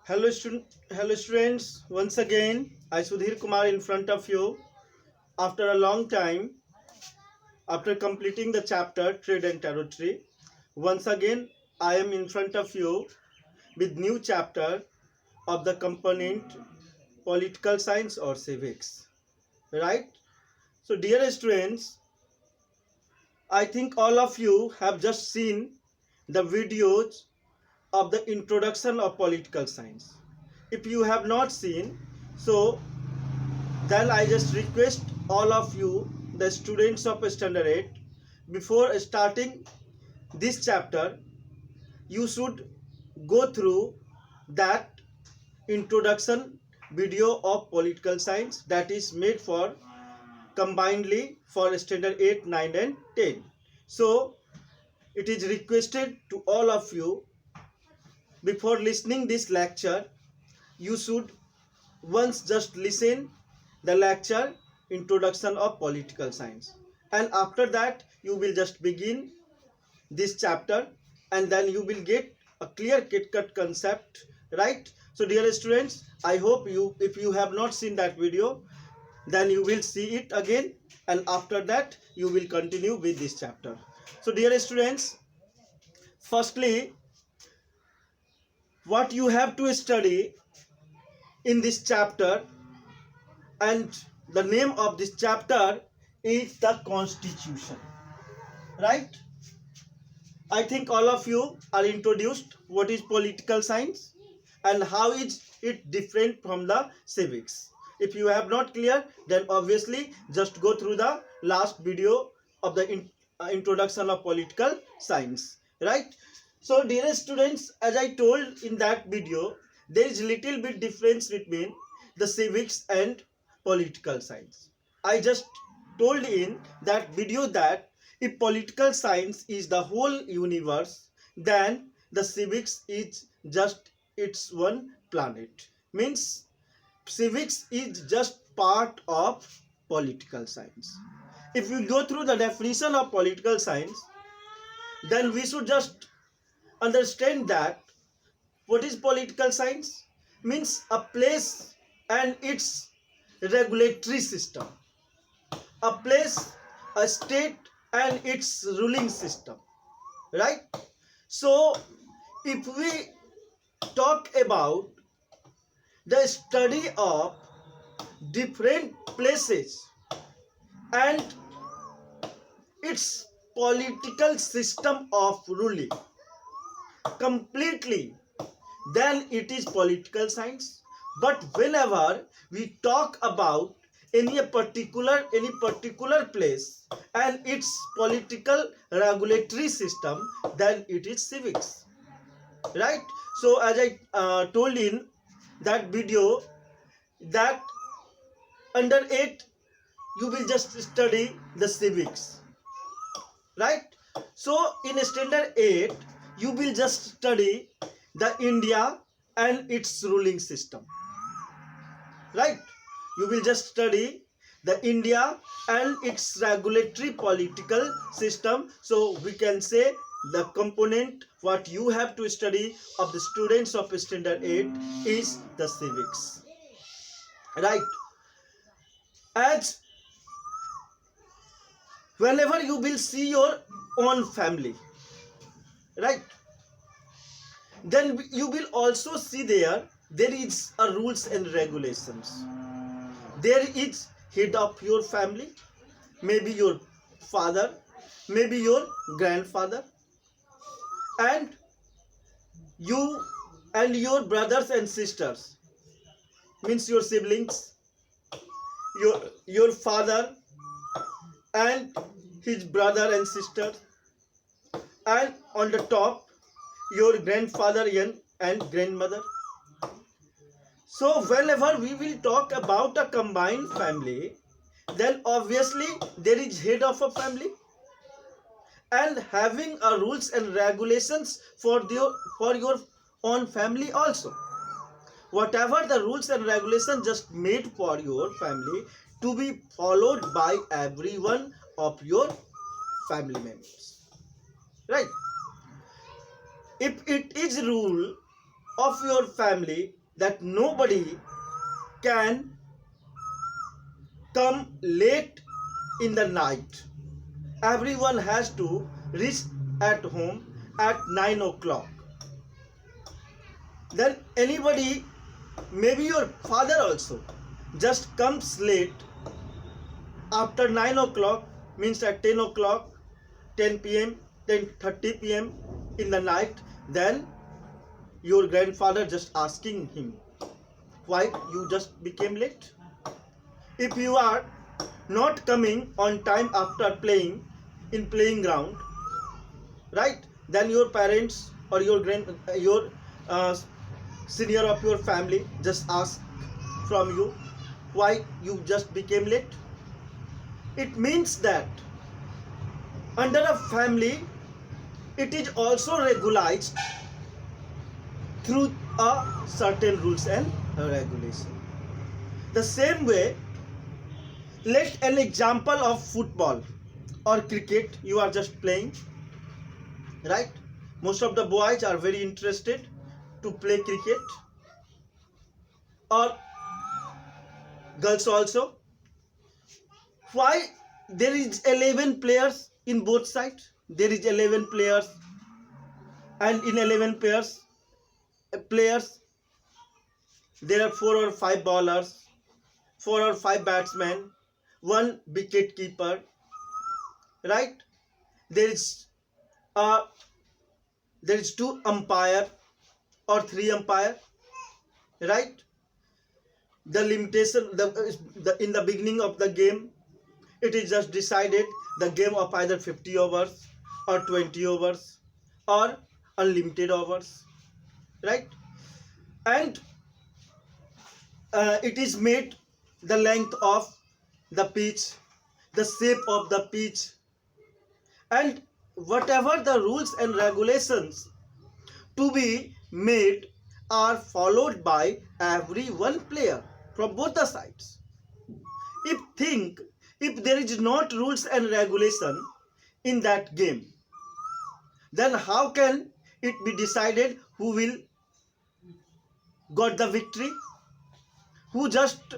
Hello students. Once again, I Sudhir Kumar in front of you. After a long time, after completing the chapter Trade and Territory, once again I am in front of you with new chapter of the component Political Science or Civics. Right? So dear students, I think all of you have just seen the videos of the introduction of political science. If you have not seen, so then I just request all of you, the students of Standard 8, before starting this chapter, you should go through that introduction video of political science that is made for combinedly for Standard 8, 9 and 10. So it is requested to all of you, before listening this lecture, you should once just listen the lecture introduction of political science, and after that you will just begin this chapter, and then you will get a clear cut concept, right? So dear students, I hope you, if you have not seen that video, then you will see it again, and after that you will continue with this chapter. So dear students, firstly, what you have to study in this chapter, and the name of this chapter is the Constitution, right? I think all of you are introduced what is political science and how is it different from the civics. If you have not clear, then obviously just go through the last video of the introduction of political science, right? So dear students, as I told in that video, there is little bit difference between the civics and political science. I just told in that video that if political science is the whole universe, then the civics is just its one planet. Means civics is just part of political science. If we go through the definition of political science, then we should just understand that what is political science means a place and its regulatory system, a place, a state and its ruling system, right? So if we talk about the study of different places and its political system of ruling completely, then it is political science. But whenever we talk about any particular place and its political regulatory system, then it is civics, right? So as I told in that video that under 8 you will just study the civics, right? So in standard 8 you will just study the India and its ruling system, right? You will just study the India and its regulatory political system. So we can say the component what you have to study of the students of standard 8 is the civics, right? As whenever you will see your own family, right, then you will also see there is a rules and regulations. There is head of your family, maybe your father, maybe your grandfather, and you and your brothers and sisters, means your siblings, your father and his brother and sister, and on the top your grandfather and grandmother. So whenever we will talk about a combined family, then obviously there is head of a family and having a rules and regulations for your own family also. Whatever the rules and regulations just made for your family to be followed by everyone of your family members, right? If it is rule of your family that nobody can come late in the night. Everyone has to reach at home at 9 o'clock. Then anybody, maybe your father also, just comes late after 9 o'clock, means at 10 o'clock, 10 p.m., 10:30 p.m. in the night. Then your grandfather just asking him, why you just became late? If you are not coming on time after playing in playing ground, right, then your parents or your uh, senior of your family just ask from you why you just became late. It means that under a family it is also regularized through a certain rules and regulation. The same way, let an example of football or cricket you are just playing, right? Most of the boys are very interested to play cricket, or girls also. Why there is 11 players in both sides? There is 11 players, and in 11 players there are 4 or 5 bowlers, 4 or 5 batsmen, 1 wicket keeper, right? There is uh, there is 2 umpire or 3 umpire, right? The limitation, in the beginning of the game, it is just decided the game of either 50 overs or 20 overs or unlimited overs, right? And it is made the length of the pitch, the shape of the pitch, and whatever the rules and regulations to be made are followed by every one player from both the sides. If there is not rules and regulation in that game, then how can it be decided who will got the victory, who just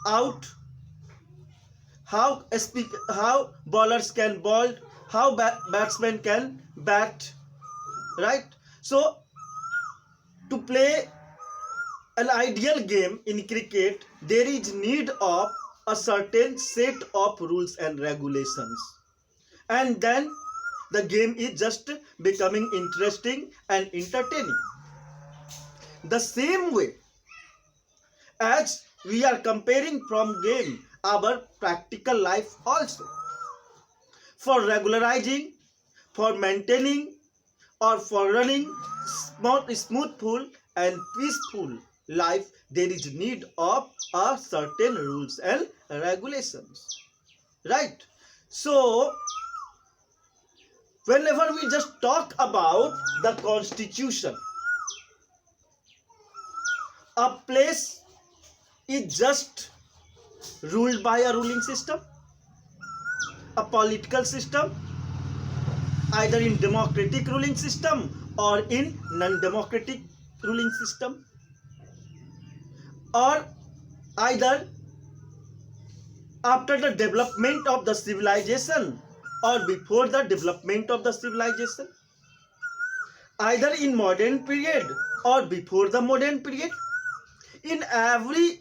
out, how bowlers can bowl, how batsmen can bat, right? So to play an ideal game in cricket, there is need of a certain set of rules and regulations, and then the game is just becoming interesting and entertaining. The same way as we are comparing from game our practical life also, for regularizing, for maintaining, or for running smoothful and peaceful life, there is need of a certain rules and regulations, right? So whenever we just talk about the constitution, a place is just ruled by a ruling system, a political system, either in democratic ruling system or in non-democratic ruling system, or either after the development of the civilization or before the development of the civilization, either in modern period or before the modern period. In every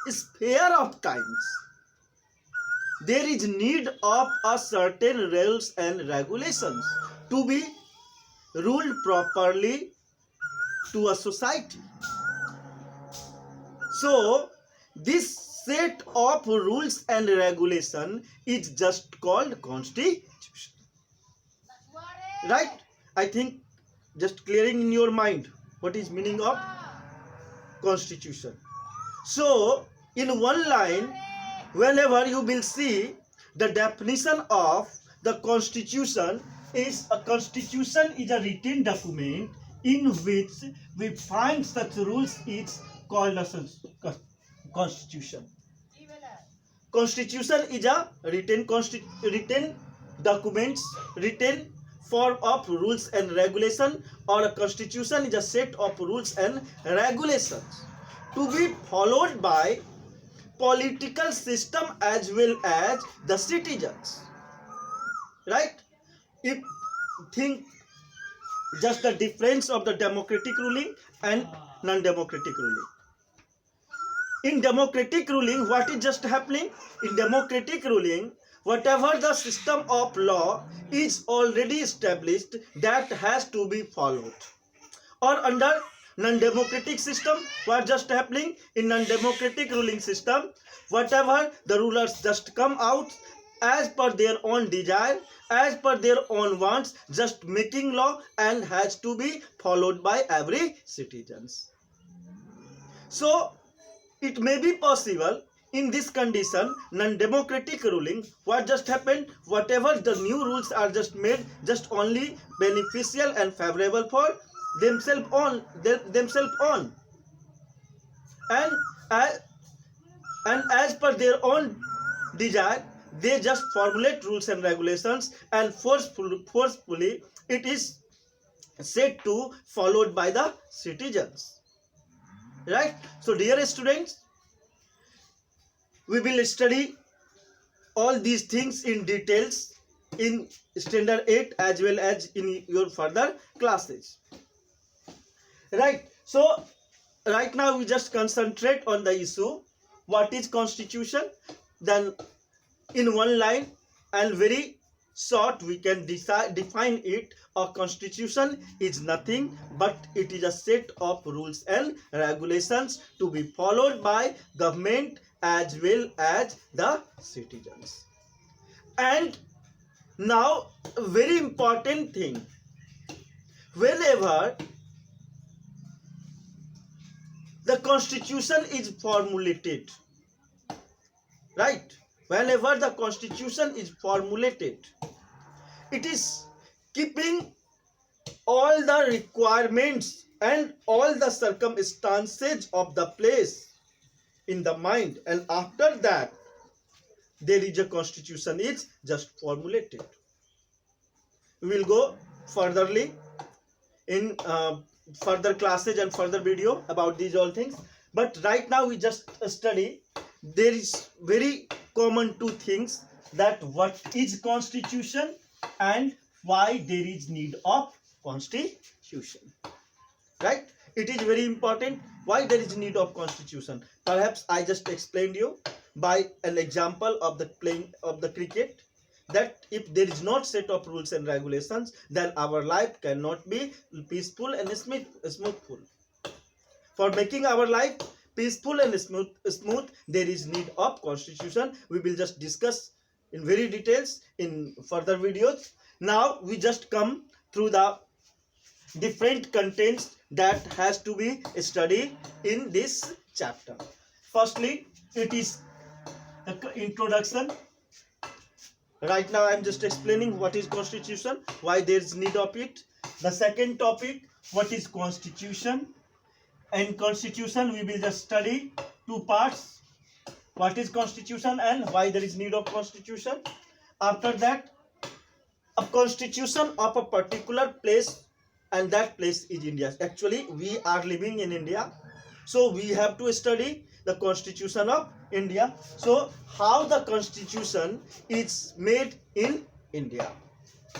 sphere of times, there is need of a certain rules and regulations to be ruled properly to a society. So this set of rules and regulation is just called constitution, right? I think just clearing in your mind what is meaning of constitution. So in one line, whenever you will see the definition of the constitution, is a constitution is a written document in which we find such rules is called a constitution. Constitution is a written documents written form of rules and regulation, or a constitution is a set of rules and regulations to be followed by political system as well as the citizens. Right? If think just the difference of the democratic ruling and non-democratic ruling. In democratic ruling, what is just happening? In democratic ruling, whatever the system of law is already established, that has to be followed. Or under non-democratic system, what just happening? In non-democratic ruling system, whatever the rulers just come out as per their own desire, as per their own wants, just making law and has to be followed by every citizens. So it may be possible in this condition, non-democratic ruling, what just happened? Whatever the new rules are just made, just only beneficial and favorable for themselves on, and as per their own desire, they just formulate rules and regulations, and forcefully it is said to followed by the citizens. Right? So dear students, we will study all these things in details in standard 8 as well as in your further classes. Right? So right now we just concentrate on the issue what is constitution. Then in one line and very short we can define it. A constitution is nothing but it is a set of rules and regulations to be followed by government as well as the citizens. And now a very important thing, whenever the constitution is formulated, right, whenever the constitution is formulated, it is keeping all the requirements and all the circumstances of the place in the mind, and after that there is a constitution is just formulated. We will go furtherly in further classes and further video about these all things, but right now we just study there is very common two things, that what is constitution and why there is need of constitution. Right? It is very important why there is need of constitution. Perhaps I just explained you by an example of the playing of the cricket, that if there is not set of rules and regulations, then our life cannot be peaceful and smoothful. For making our life peaceful and smooth, there is need of constitution. We will just discuss in very details in further videos. Now we just come through the different contents that has to be studied in this chapter. Firstly, it is the introduction. Right now I am just explaining what is constitution, why there is need of it. The second topic, what is constitution. In constitution we will just study two parts, what is constitution and why there is need of constitution. After that, a constitution of a particular place, and that place is India. Actually we are living in India, so we have to study the constitution of India. So how the constitution is made in India,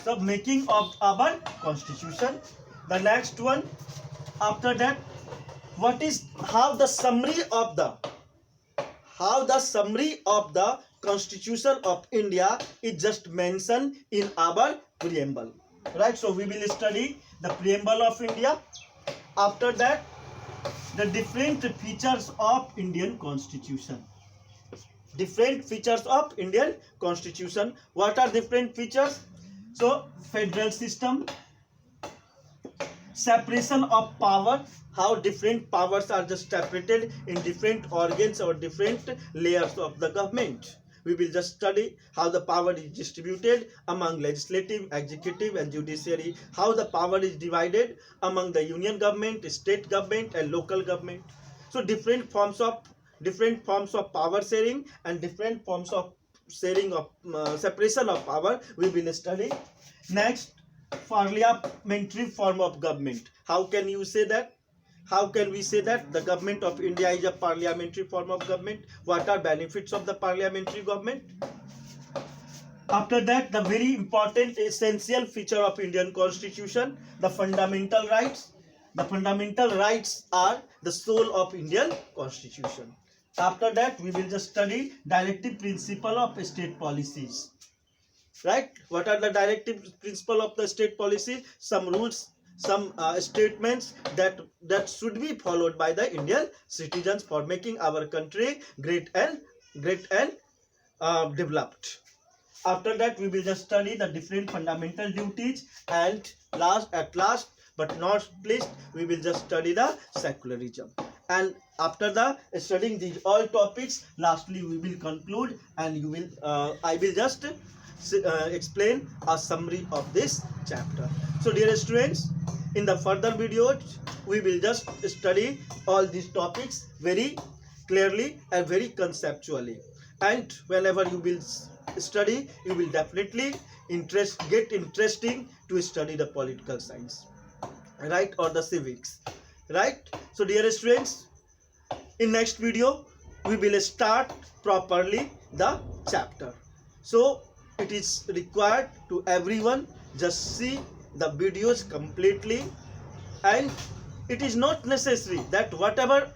the making of our constitution. The next one, after that, what is how the summary of the constitution of India is just mentioned in our preamble. Right? So we will study the preamble of India. After that, the different features of Indian constitution. Different features of Indian constitution. What are different features? So federal system, separation of power, how different powers are just separated in different organs or different layers of the government. We will just study how the power is distributed among legislative, executive and judiciary, how the power is divided among the union government, state government and local government. So different forms of power sharing and different forms of sharing of separation of power we will study. Next, parliamentary form of government. How can you say that? How can we say that the government of India is a parliamentary form of government? What are benefits of the parliamentary government? After that, the very important essential feature of Indian Constitution, the fundamental rights. The fundamental rights are the soul of Indian Constitution. After that, we will just study directive principle of state policies. Right? What are the directive principle of the state policy? Some rules, some statements that should be followed by the Indian citizens for making our country great and developed. After that, we will just study the different fundamental duties, and at last but not least, we will just study the secularism. And after the studying these all topics, lastly we will conclude, and you will I will just explain a summary of this chapter. So dear students, in the further videos we will just study all these topics very clearly and very conceptually, and whenever you will study, you will definitely get interesting to study the political science, right, or the civics, right? So dear students, in next video we will start properly the chapter. So it is required to everyone just see the videos completely, and it is not necessary that whatever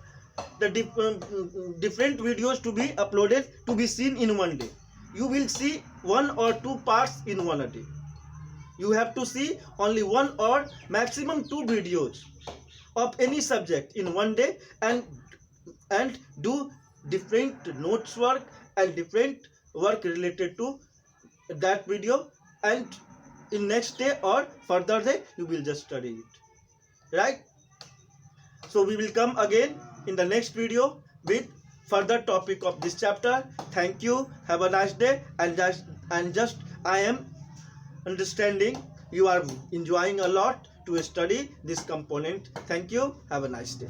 the different videos to be uploaded to be seen in one day. You will see one or two parts in one a day. You have to see only one or maximum two videos of any subject in one day, and do different notes work and different work related to that video, and in next day or further day you will just study it, right? So we will come again in the next video with further topic of this chapter. Thank you, have a nice day, and just I am understanding you are enjoying a lot to study this component. Thank you, have a nice day.